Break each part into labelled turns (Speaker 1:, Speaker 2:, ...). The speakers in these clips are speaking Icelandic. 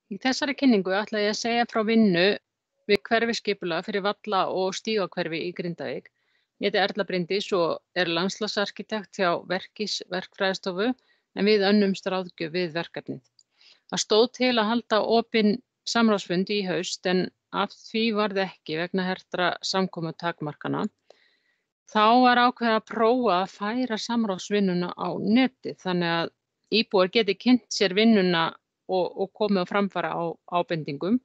Speaker 1: Í þessari kynningu ætla ég að segja frá vinnu við hverfiskipulag fyrir Valla- og Stígahverfi í Grindavík. Ég heiti Erla Bryndís og er landslagsarkitekt hjá Verkís verkfræðistofu en við önnumst ráðgjöf við verkefnið. Það stóð til að halda opinn samráðsfund í haust en af því varð ekki vegna hertra samkomutakmarkana. Þá var ákveðið að prófa að færa samráðsvinnuna á netið þannig að íbúar geti kynnt sér vinnuna og komið á framfæri á ábendingum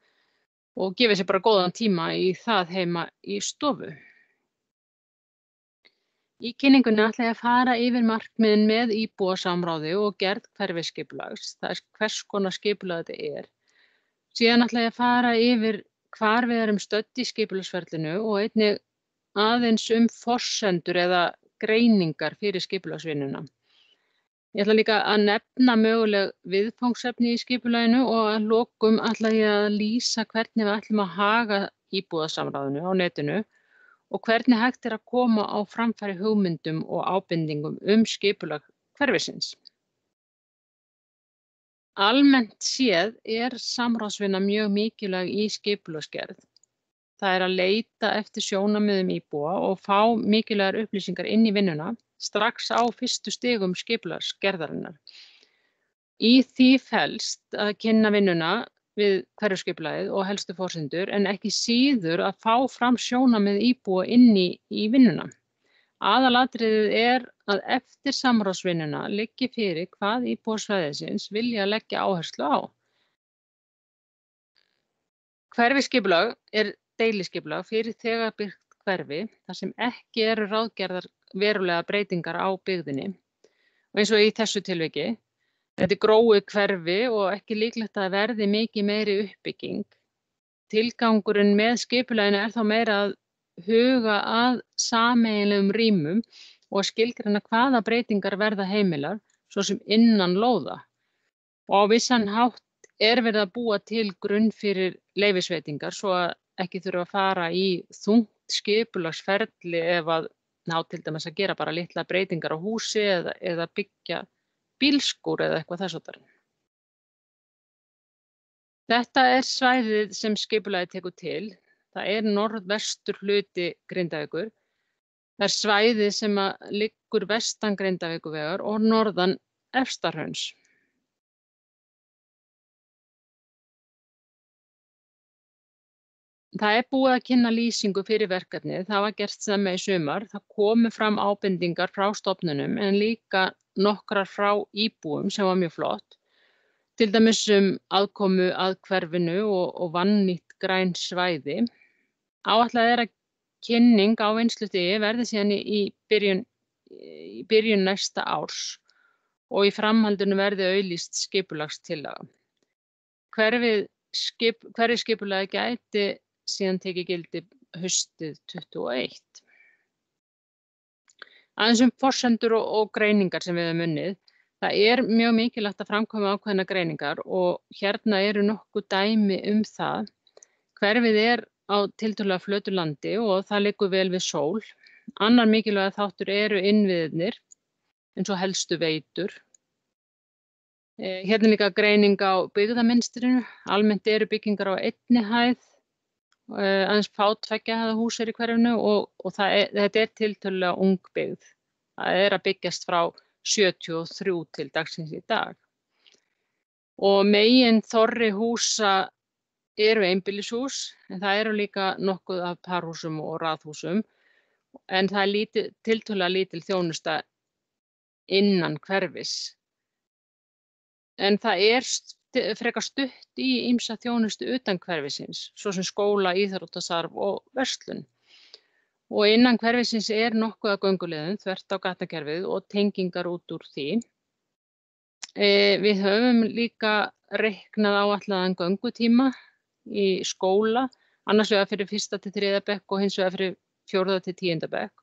Speaker 1: og gefið sér bara góðan tíma í það heima í stofu. Í kynningunni ætla ég að fara yfir markmiðin með íbúasamráði og gerð hverfiskipulags, það hvers konar skipulag þetta er. Síðan ætla ég að fara yfir hvar við erum stödd í skipulagsferlinu og einnig aðeins forsendur eða greiningar fyrir skipulagsvinnuna. Ég ætla líka að nefna möguleg viðfangsefni í skipulaginu og að lokum ætla ég að lýsa hvernig við ætlum að haga íbúasamráðinu á netinu og hvernig hægt er að koma á framfæri hugmyndum og ábendingum skipulag hverfisins. Almennt séð er samráðsvinna mjög mikilvæg í skipulagsgerð. Það er að leita eftir sjónarmiðum íbúa og fá mikilvægar upplýsingar inn í vinnuna strax á fyrstu stigum skipulagsgerðarinnar. Í því felst að kynna vinnuna við hverfiskipulagið og helstu forsendur en ekki síður að fá fram sjónarmið íbúa inn í vinnuna. Aðalatriðið er að eftir samráðsvinnuna liggi fyrir hvað íbúar svæðisins vilja leggja áherslu á. Hverfiskipulag er deiliskipulag fyrir þegar byggt hverfi þar sem ekki eru ráðgerðar verulega breytingar á byggðinni. Og eins og í þessu tilviki, þetta er gróið hverfi og ekki líklegt að verði mikið meiri uppbygging. Tilgangurinn með skipulaginu er þá meira að huga að sameiginlegum rýmum og skilgreina hvaða breytingar verða heimilar, svo sem innan lóða. Og á vissan hátt er verið að búa til grunn fyrir leyfisveitingar svo að ekki þurfa að fara í þungt skipulagsferli ef að ná til dæmis að gera bara litla breytingar á húsi eða byggja bílskúr eða eitthvað þess háttar. Þetta er svæðið sem skipulagið tekur til. Það er norðvestur hluti Grindavíkur. Það er svæðið sem liggur vestan Grindavíkurvegar og norðan Efstahrauns. Það er búið að kynna lýsingu fyrir verkefnið, það var gert snemma í sumar. Það komu fram ábendingar frá stofnunum en líka nokkrar frá íbúum sem var mjög flott. Til dæmis aðkomu að hverfinu og vannýtt græn svæði. Áætlað er að kynning á vinnslustigi verði síðan í byrjun næsta árs og í framhaldinu verði auglýst skipulagstillaga. Hverfisskipulagið gæti síðan tekið gildi haustið 2021. Aðeins forsendur og greiningar sem við höfum unnið. Það er mjög mikilvægt að framkvæma ákveðnar greiningar og hérna eru nokkuð dæmi það. Hverfið er á tiltölulega flötu landi og það liggur vel við sól. Annar mikilvægur þáttur eru innviðirnir eins og helstu veitur. Hérna líka greining á byggðamynstrinu. Almennt eru byggingar á einni hæð. Aðeins tveggja hæða hús í hverfinu og þetta er tiltölulega ung byggð. Það er að byggjast frá 73 til dagsins í dag. Og megin þorri húsa eru einbýlishús, en það eru líka nokkuð af parhúsum og raðhúsum, en það er tiltölulega lítil þjónusta innan hverfis. En það er frekar stutt í ýmsa þjónustu utan hverfisins, svo sem skóla, íþróttastarf og verslun. Og innan hverfisins er nokkuð af gönguleiðum þvert á gatnakerfið og tengingar út úr því. Við höfum líka reiknað áætlaðan göngutíma í skóla, annars vegar fyrir 1. til 3. bekk og hins vegar fyrir 4. til 10. bekk.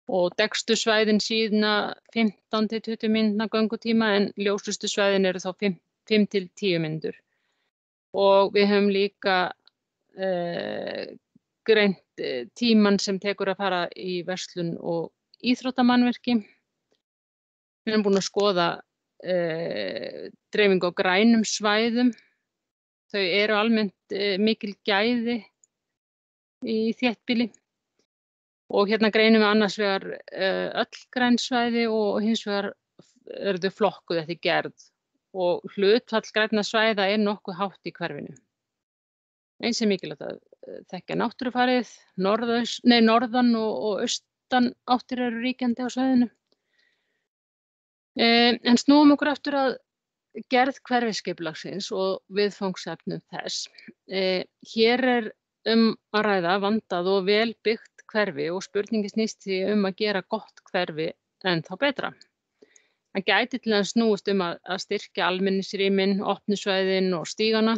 Speaker 1: Og dekkstu svæðin síðna 15 til 20 mínútna göngutíma en ljósustu svæðin eru þá 5 til 10 mínútur. Og við höfum líka greint tímann sem tekur að fara í verslun og íþróttamannvirki. Við erum búin að skoða dreifingu á grænum svæðum þau eru almennt mikil gæði í þéttbýli og hérna greinum við annars vegar öll græn svæði og hins vegar eru þau flokkuð eftir gerð og hlutfall grænna svæða er nokkuð hátt í hverfinu. Eins mikilvægt að þekkja náttúrufarið, norðan og austan áttir eru ríkjandi á svæðinu. En snúum okkur aftur að gerð hverfisskipulagsins og viðfangsefnum þess. Hér er að ræða vandað og vel byggt hverfi og spurningin snýst því að gera gott hverfi ennþá betra. Það gæti til að snúast að styrkja almenningsrýmin, opnu svæðin og stígana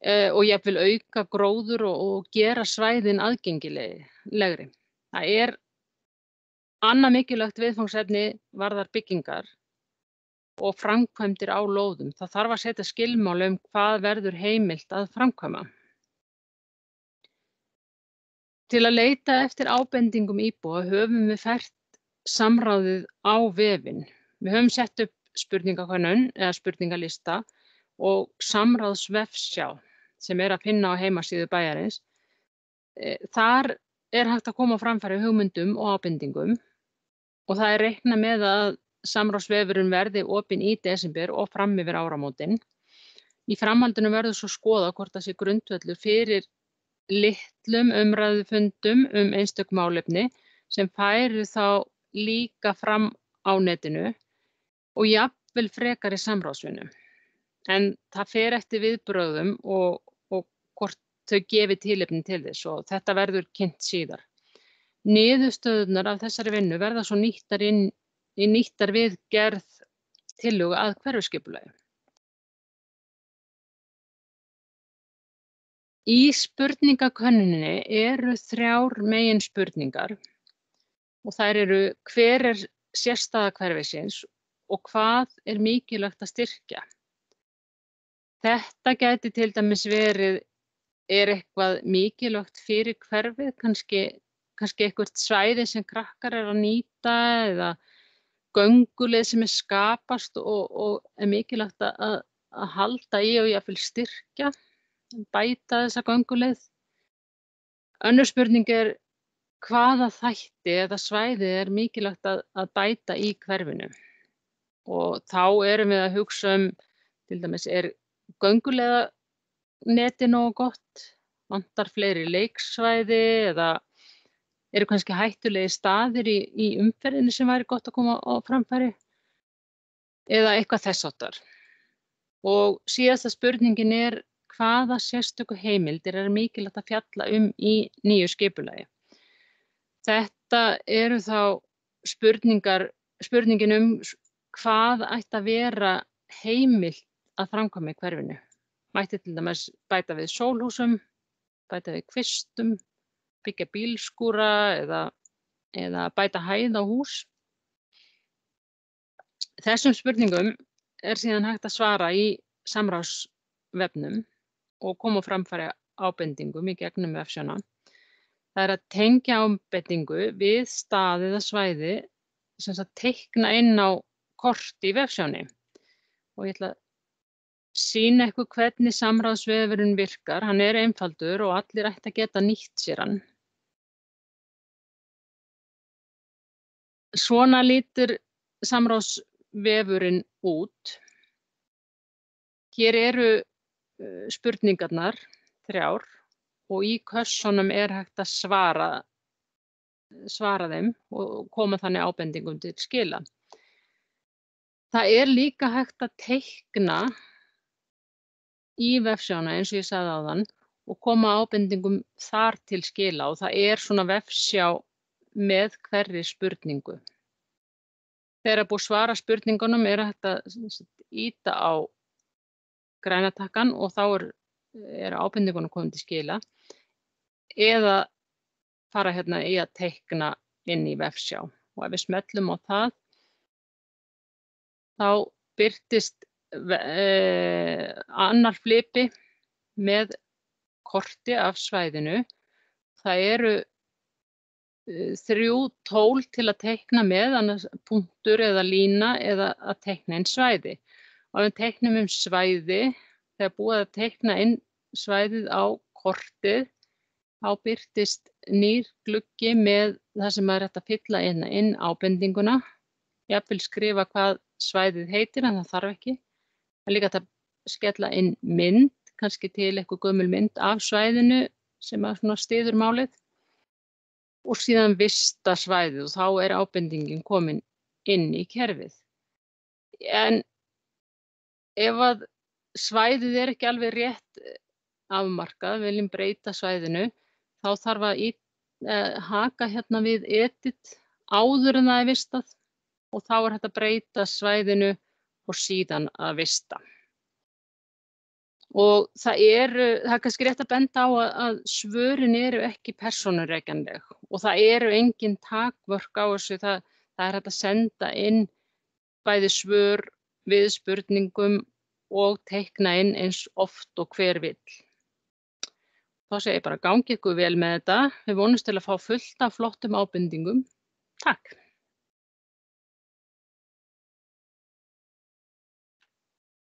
Speaker 1: og jafnvel auka gróður og gera svæðin aðgengilegri. Það er annað mikilvægt viðfangsefni varðar byggingar og framkvæmdir á lóðum. Það þarf að setja skilmála hvað verður heimilt að framkvæma. Til að leita eftir ábendingum íbúa höfum við fært samráðið á vefinn. Við höfum sett upp spurningakönnun eða spurningalista og samráðsvefsjá sem er að finna á heimasíðu bæjarins. Þar er hægt að koma á framfæri hugmyndum og ábendingum og það er reiknað með að samráðsvefurinn verði opinn í desember og fram yfir áramótin. Í framhaldinu verður svo skoða hvort það sé grundvöllur fyrir litlum umræðufundum einstök málefni sem færu þá líka fram á netinu og jafnvel frekari samráðsvinnu. En það fer eftir viðbrögðum og hvort þau gefi tilefni til þess og þetta verður kynnt síðar. Niðurstöðurnar af þessari vinnu verða svo nýttar við gerð tillögu að hverfisskipulagi. Í spurningakönnuninni eru 3 meginspurningar og þær eru hver er sérstaða hverfisins og hvað er mikilvægt að styrkja. Þetta gæti til dæmis verið eitthvað mikilvægt fyrir hverfið, kannski eitthvað svæði sem krakkar eru að nýta eða gönguleið sem er skapast og er mikilvægt að halda í og jafnvel styrkja. Bæta þessa gönguleið. Önnur spurning er hvaða þætti eða svæði er mikilvægt að bæta í hverfinu. Og þá erum við að hugsa til dæmis gönguleiðanetið nógu gott, vantar fleiri leiksvæði eða eru kannski hættulegi staðir í umferðinni sem væri gott að koma á framfæri eða eitthvað þess háttar. Og síðasta spurningin er hvaða sérstöku heimildir er mikilvægt að fjalla í nýju skipulagi. Þetta eru þá spurningin hvað ætti að vera heimilt að framkvæma í hverfinu. Mætti til dæmis bæta við sólhúsum, bæta við kvistum, byggja bílskúra eða bæta hæð á hús. Þessum spurningum er síðan hægt að svara í samráðsvefnum og koma á framfæri ábendingum í gegnum vefsjána. Það er að tengja ábendingu við stað eða svæði sem að teikna inn á kort í vefsjáni. Og ég ætla að sýna ykkur hvernig samráðsvefurinn virkar. Hann er einfaldur og allir ætti að geta nýtt sér hann. Svona lítur samráðsvefurinn út. Hér eru spurningarnar 3 og í kössunum er hægt að svara þeim og koma þannig ábendingum til skila. Það er líka hægt að teikna í vefsjána eins og ég sagði áðan og koma ábendingum þar til skila og það er svona vefsjá með hverri spurningu. Þegar búið svara spurningunum er hægt að ýta á græna takkan og þá er ábendingunum komin til skila eða fara hérna í að teikna inn í vefsjá og ef við smellum á það þá birtist annar flipi með korti af svæðinu. Það eru 3 tól til að teikna með, annars punktur eða lína eða að teikna inn svæði. Og við teiknum svæði þegar búið að teikna inn svæðið á kortið, þá birtist nýr gluggi með það sem er hægt að fylla inn ábendinguna. Jafnvel skrifa hvað svæðið heitir, en það þarf ekki. Það er líka hægt að skella inn mynd, kannski til eitthvað gömul mynd af svæðinu sem að svona styður málið. Og síðan vista svæðið og þá er ábendingin komin inn í kerfið. En ef að svæðið er ekki alveg rétt afmarkað, viljum breyta svæðinu, þá þarf að haka hérna við edit áður en það er vistað og þá er hægt að breyta svæðinu og síðan að vista. Og það er kannski rétt að benda á að svörin eru ekki persónurekjanleg og það eru engin takmörk á þessu. Það er hægt að senda inn bæði svör við spurningum og teikna inn eins oft og hver vill. Þá segi ég bara gangi ykkur vel með þetta. Við vonumst til að fá fullt af flottum ábendingum. Takk.